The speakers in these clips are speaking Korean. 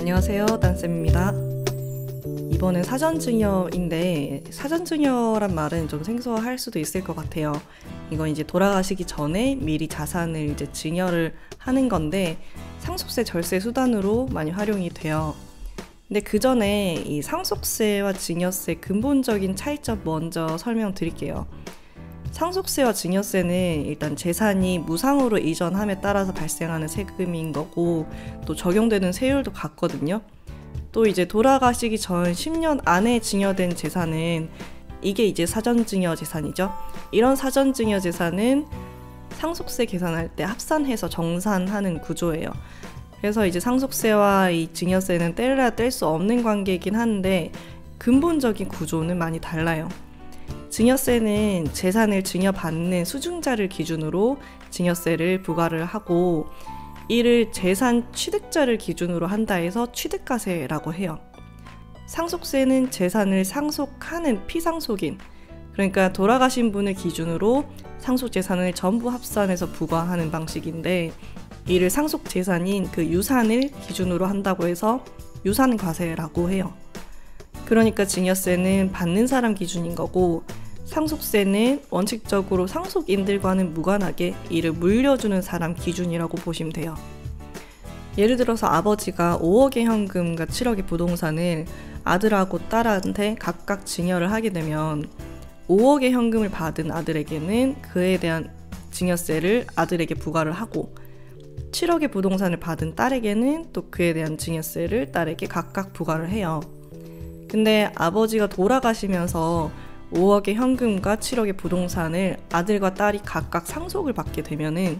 안녕하세요, 딴쌤입니다. 이번엔 사전증여인데, 사전증여란 말은 좀 생소할 수도 있을 것 같아요. 이건 이제 돌아가시기 전에 미리 자산을 이제 증여를 하는 건데, 상속세 절세 수단으로 많이 활용이 돼요. 근데 그 전에 이 상속세와 증여세 근본적인 차이점 먼저 설명드릴게요. 상속세와 증여세는 일단 재산이 무상으로 이전함에 따라서 발생하는 세금인 거고, 또 적용되는 세율도 같거든요. 또 이제 돌아가시기 전 10년 안에 증여된 재산은 이게 이제 사전증여 재산이죠. 이런 사전증여 재산은 상속세 계산할 때 합산해서 정산하는 구조예요. 그래서 이제 상속세와 이 증여세는 떼려야 뗄 수 없는 관계이긴 한데 근본적인 구조는 많이 달라요. 증여세는 재산을 증여받는 수증자를 기준으로 증여세를 부과를 하고, 이를 재산 취득자를 기준으로 한다 해서 취득가세라고 해요. 상속세는 재산을 상속하는 피상속인, 그러니까 돌아가신 분을 기준으로 상속재산을 전부 합산해서 부과하는 방식인데, 이를 상속재산인 그 유산을 기준으로 한다고 해서 유산과세라고 해요. 그러니까 증여세는 받는 사람 기준인 거고, 상속세는 원칙적으로 상속인들과는 무관하게 이를 물려주는 사람 기준이라고 보시면 돼요. 예를 들어서 아버지가 5억의 현금과 7억의 부동산을 아들하고 딸한테 각각 증여를 하게 되면 5억의 현금을 받은 아들에게는 그에 대한 증여세를 아들에게 부과를 하고, 7억의 부동산을 받은 딸에게는 또 그에 대한 증여세를 딸에게 각각 부과를 해요. 근데 아버지가 돌아가시면서 5억의 현금과 7억의 부동산을 아들과 딸이 각각 상속을 받게 되면은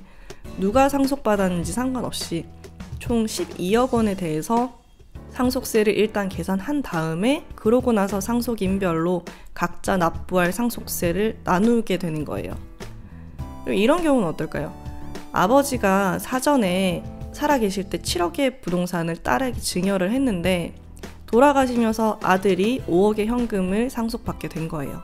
누가 상속받았는지 상관없이 총 12억 원에 대해서 상속세를 일단 계산한 다음에, 그러고 나서 상속인별로 각자 납부할 상속세를 나누게 되는 거예요. 이런 경우는 어떨까요? 아버지가 사전에 살아계실 때 7억의 부동산을 딸에게 증여를 했는데 돌아가시면서 아들이 5억의 현금을 상속받게 된 거예요.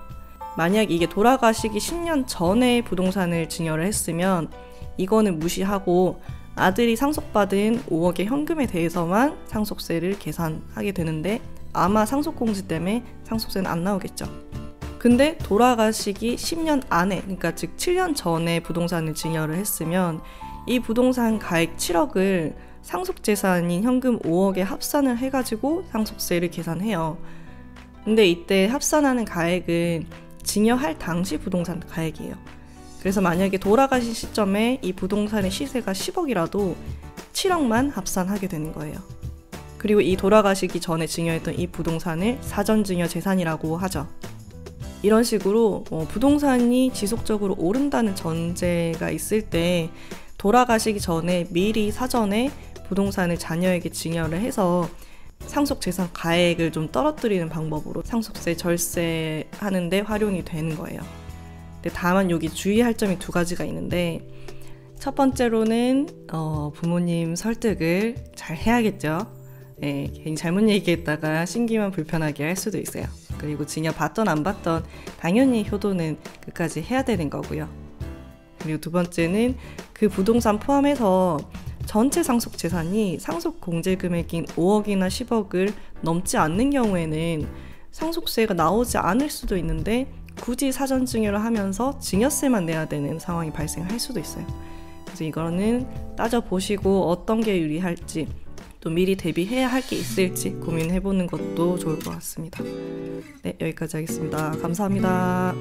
만약 이게 돌아가시기 10년 전에 부동산을 증여를 했으면 이거는 무시하고 아들이 상속받은 5억의 현금에 대해서만 상속세를 계산하게 되는데, 아마 상속공지 때문에 상속세는 안 나오겠죠. 근데 돌아가시기 10년 안에, 그러니까 즉 7년 전에 부동산을 증여를 했으면 이 부동산 가액 7억을 상속재산인 현금 5억에 합산을 해가지고 상속세를 계산해요. 근데 이때 합산하는 가액은 증여할 당시 부동산 가액이에요. 그래서 만약에 돌아가신 시점에 이 부동산의 시세가 10억이라도 7억만 합산하게 되는 거예요. 그리고 이 돌아가시기 전에 증여했던 이 부동산을 사전증여 재산이라고 하죠. 이런 식으로 부동산이 지속적으로 오른다는 전제가 있을 때 돌아가시기 전에 미리 사전에 부동산을 자녀에게 증여를 해서 상속재산 가액을 좀 떨어뜨리는 방법으로 상속세 절세하는 데 활용이 되는 거예요. 근데 다만 여기 주의할 점이 두 가지가 있는데, 첫 번째로는 부모님 설득을 잘 해야겠죠. 네, 괜히 잘못 얘기했다가 심기만 불편하게 할 수도 있어요. 그리고 증여 받던 안 받던 당연히 효도는 끝까지 해야 되는 거고요. 그리고 두 번째는 그 부동산 포함해서 전체 상속 재산이 상속 공제 금액인 5억이나 10억을 넘지 않는 경우에는 상속세가 나오지 않을 수도 있는데 굳이 사전 증여를 하면서 증여세만 내야 되는 상황이 발생할 수도 있어요. 그래서 이거는 따져보시고 어떤 게 유리할지, 또 미리 대비해야 할 게 있을지 고민해보는 것도 좋을 것 같습니다. 네, 여기까지 하겠습니다. 감사합니다.